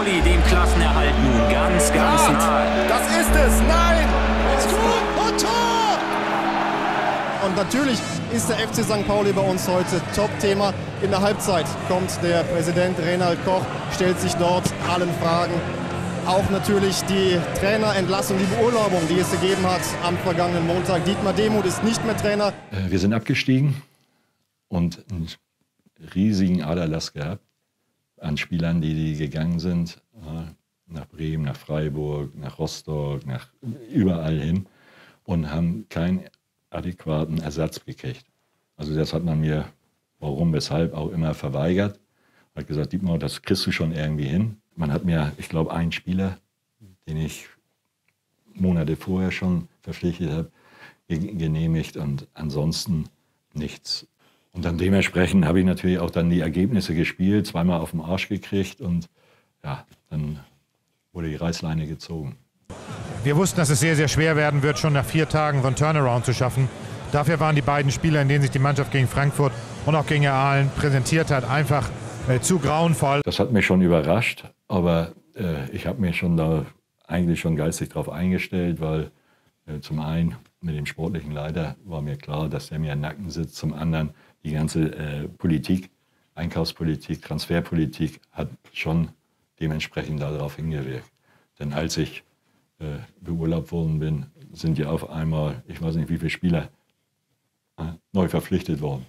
Pauli dem Klassenerhalt nun ganz nahe. Das ist es! Nein! Ist gut! Und Tor! Und natürlich ist der FC St. Pauli bei uns heute Top-Thema. In der Halbzeit kommt der Präsident Renald Koch, stellt sich dort allen Fragen. Auch natürlich die Trainerentlassung, die Beurlaubung, die es gegeben hat am vergangenen Montag. Dietmar Demuth ist nicht mehr Trainer. Wir sind abgestiegen und einen riesigen Aderlass gehabt an Spielern, die gegangen sind. Nach Bremen, nach Freiburg, nach Rostock, nach überall hin und haben keinen adäquaten Ersatz gekriegt. Also das hat man mir, warum, weshalb auch immer verweigert. Hat gesagt, Dietmar, das kriegst du schon irgendwie hin. Man hat mir, ich glaube, einen Spieler, den ich Monate vorher schon verpflichtet habe, genehmigt und ansonsten nichts. Und dann dementsprechend habe ich natürlich auch dann die Ergebnisse gespielt, zweimal auf den Arsch gekriegt und ja, dann wurde die Reißleine gezogen. Wir wussten, dass es sehr, sehr schwer werden wird, schon nach 4 Tagen so einen Turnaround zu schaffen. Dafür waren die beiden Spieler, in denen sich die Mannschaft gegen Frankfurt und auch gegen Aalen präsentiert hat, einfach zu grauenvoll. Das hat mich schon überrascht, aber ich habe mich schon da eigentlich schon geistig darauf eingestellt, weil zum einen mit dem sportlichen Leiter war mir klar, dass der mir im Nacken sitzt. Zum anderen die ganze Politik, Einkaufspolitik, Transferpolitik hat schon dementsprechend darauf hingewirkt. Denn als ich beurlaubt worden bin, sind ja auf einmal, ich weiß nicht wie viele Spieler, neu verpflichtet worden.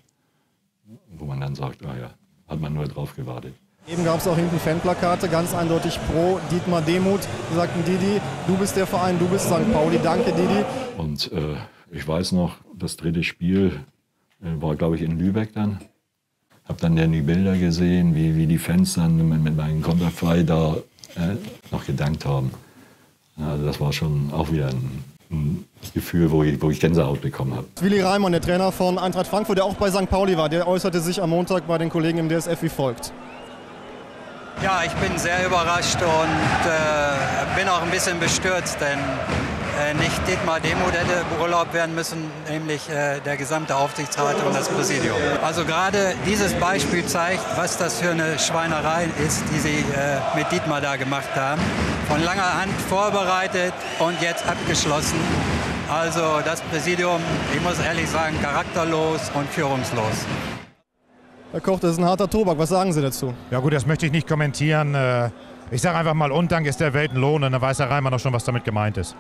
Wo man dann sagt, ah ja, hat man nur drauf gewartet. Eben gab es auch hinten Fanplakate, ganz eindeutig pro Dietmar Demuth. Die sagten, Didi, du bist der Verein, du bist St. Pauli, danke Didi. Und ich weiß noch, das dritte Spiel war, glaube ich, in Lübeck dann. Habe dann die Bilder gesehen, wie die Fans dann mit meinem Konterfei da noch gedankt haben. Also das war schon auch wieder ein Gefühl, wo ich Gänsehaut bekommen habe. Willi Reimann, der Trainer von Eintracht Frankfurt, der auch bei St. Pauli war, der äußerte sich am Montag bei den Kollegen im DSF wie folgt. Ja, ich bin sehr überrascht und bin auch ein bisschen bestürzt, denn nicht Dietmar Demuth hätte beurlaubt werden müssen, nämlich der gesamte Aufsichtsrat und das Präsidium. Also gerade dieses Beispiel zeigt, was das für eine Schweinerei ist, die sie mit Dietmar da gemacht haben. Von langer Hand vorbereitet und jetzt abgeschlossen. Also das Präsidium, ich muss ehrlich sagen, charakterlos und führungslos. Herr Koch, das ist ein harter Tobak. Was sagen Sie dazu? Ja gut, das möchte ich nicht kommentieren. Ich sage einfach mal, Undank ist der Welt ein Lohn und dann weiß Herr Reimann auch schon, was damit gemeint ist.